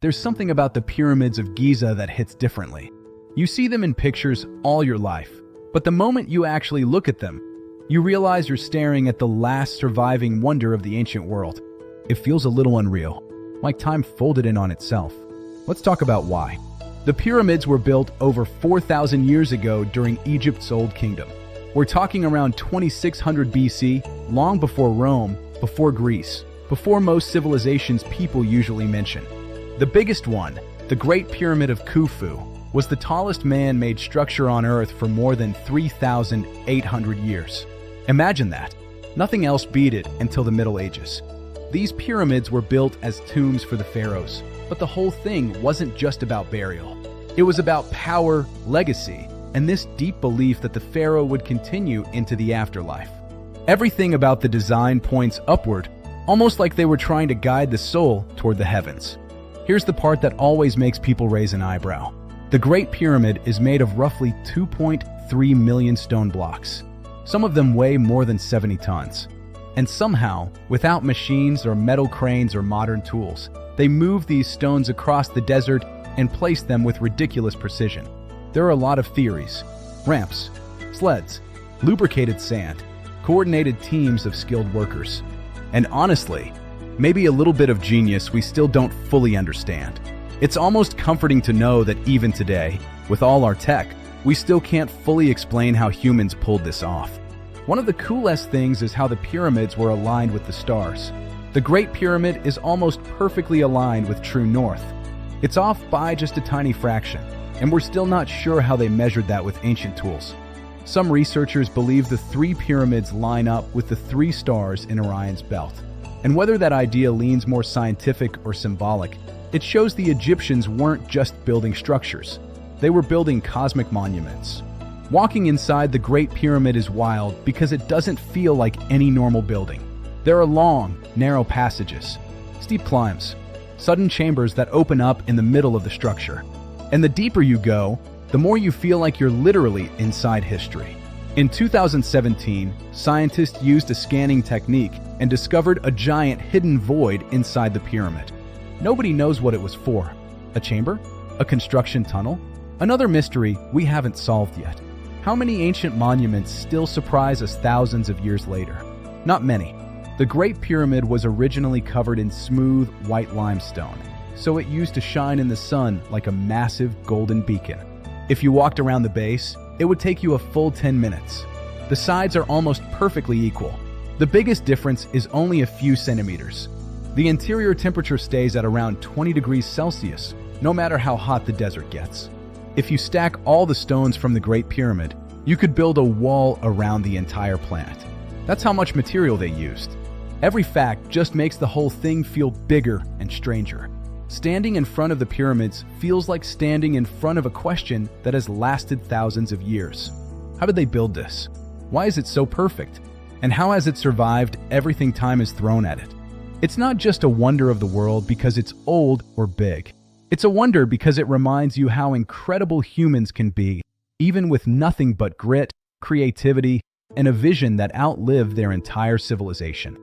There's something about the pyramids of Giza that hits differently. You see them in pictures all your life, but the moment you actually look at them, you realize you're staring at the last surviving wonder of the ancient world. It feels a little unreal, like time folded in on itself. Let's talk about why. The pyramids were built over 4,000 years ago during Egypt's Old Kingdom. We're talking around 2600 BC, long before Rome, before Greece, before most civilizations people usually mention. The biggest one, the Great Pyramid of Khufu, was the tallest man-made structure on Earth for more than 3,800 years. Imagine that. Nothing else beat it until the Middle Ages. These pyramids were built as tombs for the pharaohs, but the whole thing wasn't just about burial. It was about power, legacy, and this deep belief that the pharaoh would continue into the afterlife. Everything about the design points upward, almost like they were trying to guide the soul toward the heavens. Here's the part that always makes people raise an eyebrow. The Great Pyramid is made of roughly 2.3 million stone blocks. Some of them weigh more than 70 tons. And somehow, without machines or metal cranes or modern tools, they move these stones across the desert and place them with ridiculous precision. There are a lot of theories: ramps, sleds, lubricated sand, coordinated teams of skilled workers. And honestly, maybe a little bit of genius we still don't fully understand. It's almost comforting to know that even today, with all our tech, we still can't fully explain how humans pulled this off. One of the coolest things is how the pyramids were aligned with the stars. The Great Pyramid is almost perfectly aligned with true north. It's off by just a tiny fraction, and we're still not sure how they measured that with ancient tools. Some researchers believe the three pyramids line up with the three stars in Orion's belt. And whether that idea leans more scientific or symbolic, it shows the Egyptians weren't just building structures. They were building cosmic monuments. Walking inside the Great Pyramid is wild because it doesn't feel like any normal building. There are long, narrow passages, steep climbs, sudden chambers that open up in the middle of the structure. And the deeper you go, the more you feel like you're literally inside history. In 2017, scientists used a scanning technique and discovered a giant hidden void inside the pyramid. Nobody knows what it was for. A chamber? A construction tunnel? Another mystery we haven't solved yet. How many ancient monuments still surprise us thousands of years later? Not many. The Great Pyramid was originally covered in smooth, white limestone, so it used to shine in the sun like a massive golden beacon. If you walked around the base, it would take you a full 10 minutes. The sides are almost perfectly equal. The biggest difference is only a few centimeters. The interior temperature stays at around 20 degrees Celsius, no matter how hot the desert gets. If you stack all the stones from the Great Pyramid, you could build a wall around the entire planet. That's how much material they used. Every fact just makes the whole thing feel bigger and stranger. Standing in front of the pyramids feels like standing in front of a question that has lasted thousands of years. How did they build this? Why is it so perfect? And how has it survived everything time has thrown at it? It's not just a wonder of the world because it's old or big. It's a wonder because it reminds you how incredible humans can be, even with nothing but grit, creativity, and a vision that outlived their entire civilization.